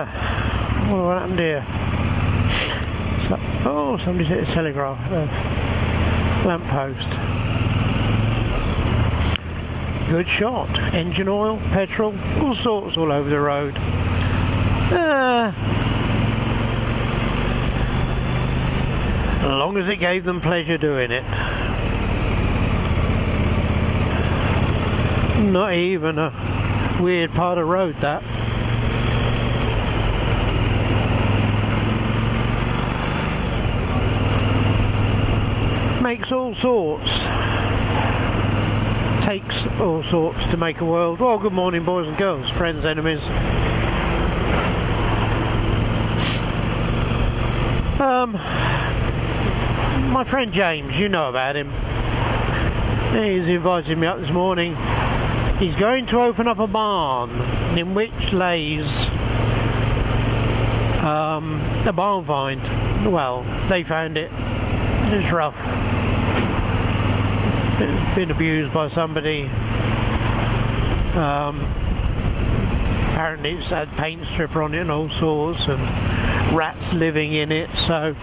What happened here? So, oh, somebody's hit a telegraph lamppost. Good shot. Engine oil, petrol, all sorts all over the road. As long as it gave them pleasure doing it. Not even a weird part of road, that. Makes all sorts. Takes all sorts to make a world. Well, good morning, boys and girls, friends, enemies. My friend James, you know about him. He's invited me up this morning. He's going to open up a barn in which lays a barn find. Well, they found it. It's rough. It's been abused by somebody. Apparently it's had paint stripper on it and all sorts, and rats living in it. So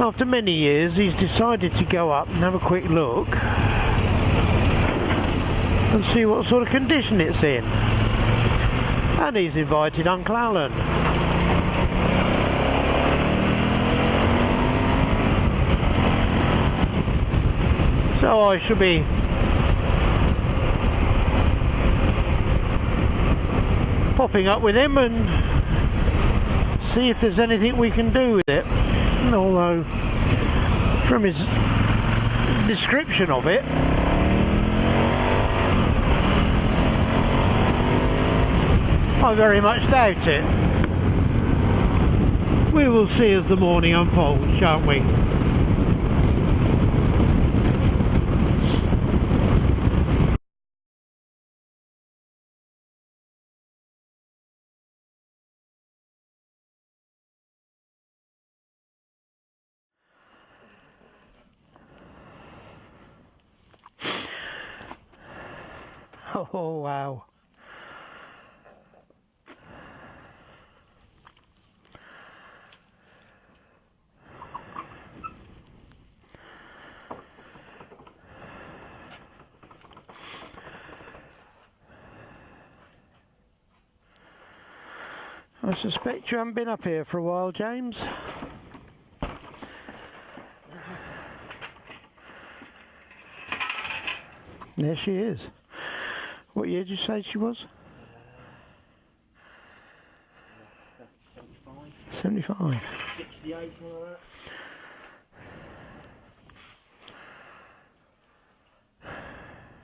after many years he's decided to go up and have a quick look and see what sort of condition it's in. And he's invited Uncle Alan. So I shall be popping up with him and see if there's anything we can do with it. Although from his description of it, I very much doubt it. We will see as the morning unfolds, shan't we? Oh wow. I suspect you haven't been up here for a while, James. There she is. What year did you say she was? 75. 75. 68, something like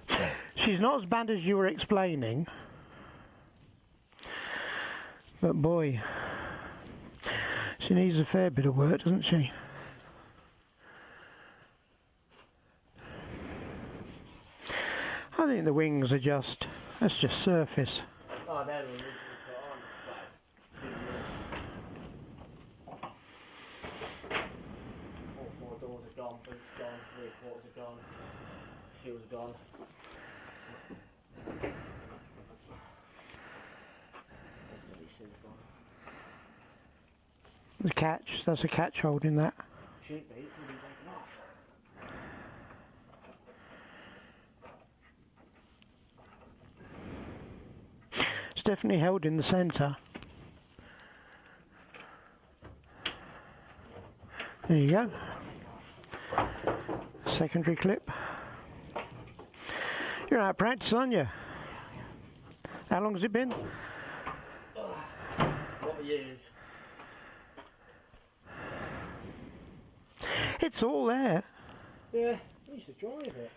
that. She's not as bad as you were explaining. But boy, she needs a fair bit of work, doesn't she? I think the wings are that's just surface. Oh, they're the wings all four doors are gone, boots gone, rear quarters are gone, seals are gone. The catch, that's a catch holding that. Shouldn't be, it's all been taken off. It's definitely held in the centre. There you go. Secondary clip. You're out of practice, aren't you? How long has it been? What years? It's all there. Yeah, I used to drive it.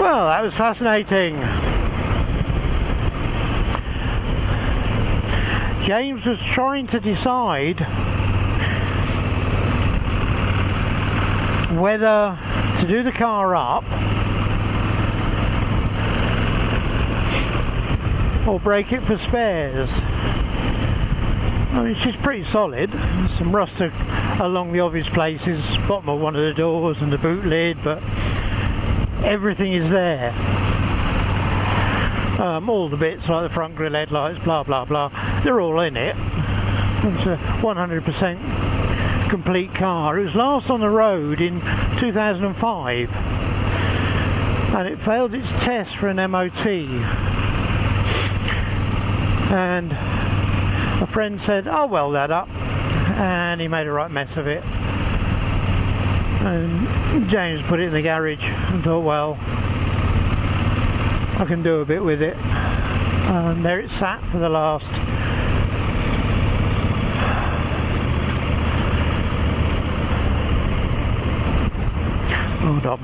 Well, that was fascinating. James was trying to decide whether to do the car up or break it for spares. I mean, she's pretty solid. Some rust along the obvious places, bottom of one of the doors and the boot lid, but everything is there. All the bits like the front grille headlights, blah blah blah, they're all in it. It's a 100% complete car. It was last on the road in 2005 and it failed its test for an MOT, and a friend said, "I'll weld that up," and he made a right mess of it. And James put it in the garage and thought, well, I can do a bit with it. And there it sat for the last hold on.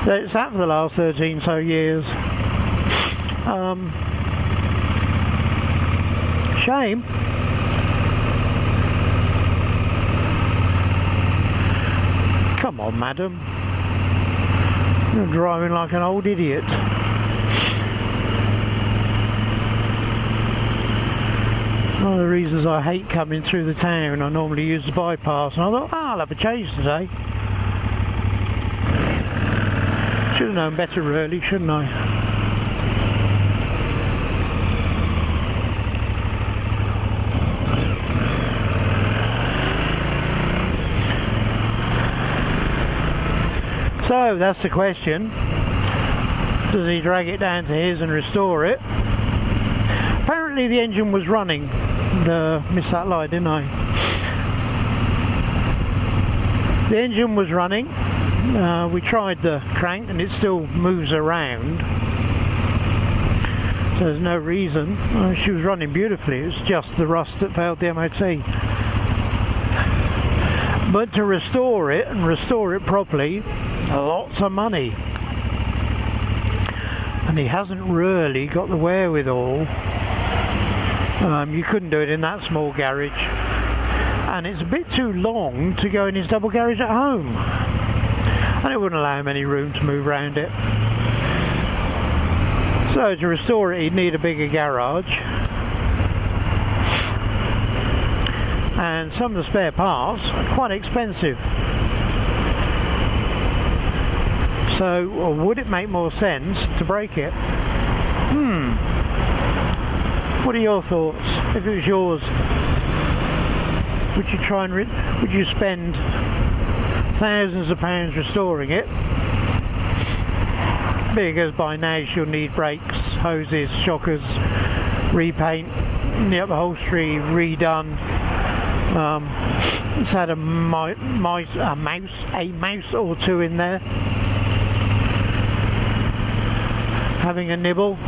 There it sat for the last 13 so years. Shame. Come on, madam. You're driving like an old idiot. One of the reasons I hate coming through the town, I normally use the bypass, and I thought, I'll have a change today. Should have known better really, shouldn't I? So that's the question. Does he drag it down to his and restore it? Apparently the engine was running. Missed that light, didn't I? The engine was running. We tried the crank and it still moves around. So there's no reason. She was running beautifully. It's just the rust that failed the MOT. But to restore it and restore it properly, lots of money, and he hasn't really got the wherewithal. You couldn't do it in that small garage, and it's a bit too long to go in his double garage at home, and it wouldn't allow him any room to move around it. So to restore it he'd need a bigger garage, and some of the spare parts are quite expensive. So, or would it make more sense to break it? What are your thoughts? If it was yours, would you try and would you spend thousands of pounds restoring it? Because by now she'll need brakes, hoses, shockers, repaint, the upholstery redone. It's had a mouse or two in there having a nibble.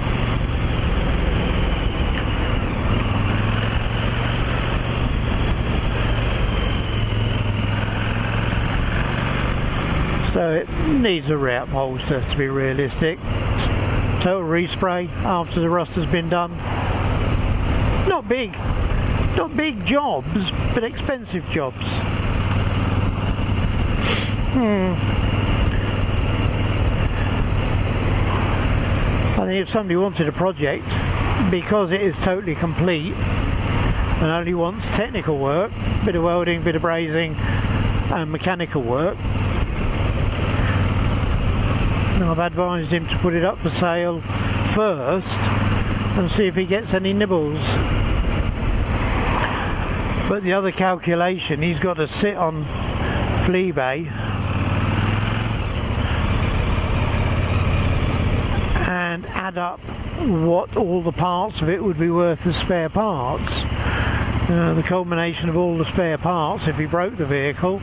So it needs a re-upholster, to be realistic. Total respray after the rust has been done. Not big jobs, but expensive jobs. I think if somebody wanted a project, because it is totally complete and only wants technical work, bit of welding, bit of brazing and mechanical work, I've advised him to put it up for sale first and see if he gets any nibbles. But the other calculation, he's got to sit on Fleabay and add up what all the parts of it would be worth as spare parts. The culmination of all the spare parts, if he broke the vehicle,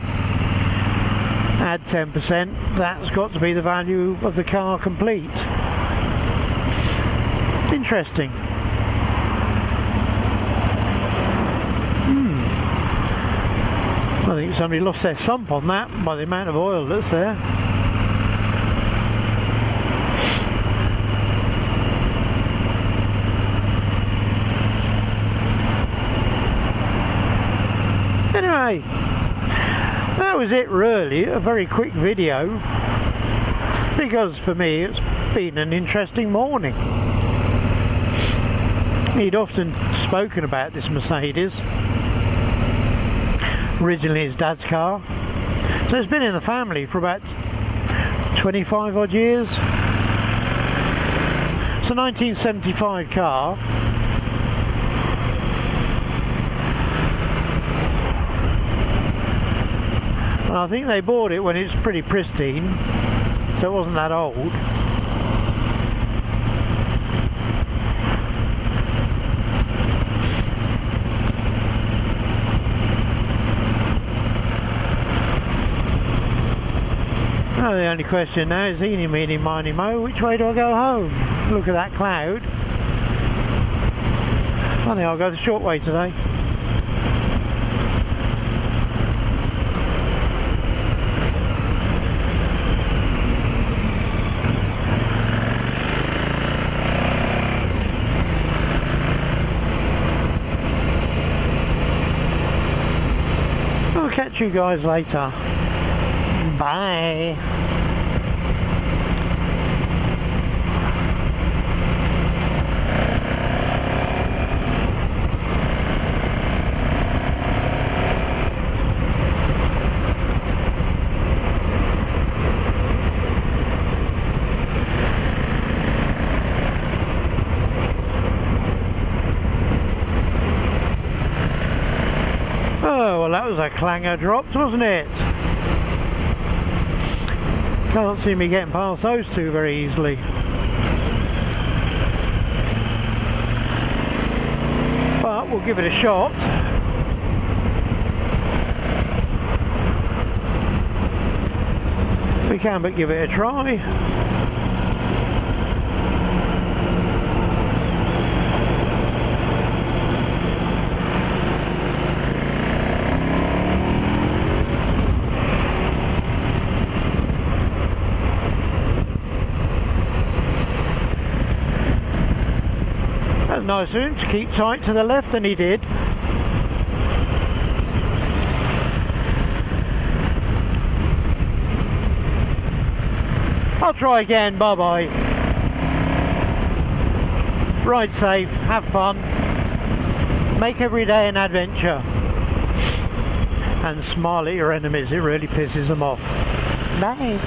add 10%, that's got to be the value of the car complete. Interesting. I think somebody lost their sump on that by the amount of oil that's there. Anyway, that was it really, a very quick video, because for me it's been an interesting morning. He'd often spoken about this Mercedes, originally his dad's car, so it's been in the family for about 25 odd years. It's a 1975 car. And I think they bought it when it's pretty pristine, so it wasn't that old. Oh, the only question now is eeny, meeny, miny, mo, which way do I go home? Look at that cloud. I think I'll go the short way today. I'll catch you guys later. Bye. Oh, well, that was a clanger dropped, wasn't it? Can't see me getting past those two very easily. But we'll give it a shot. We can but give it a try. Nice of him to keep tight to the left, and he did. I'll try again. Bye bye. Ride safe, have fun, make every day an adventure, and smile at your enemies. It really pisses them off. Bye.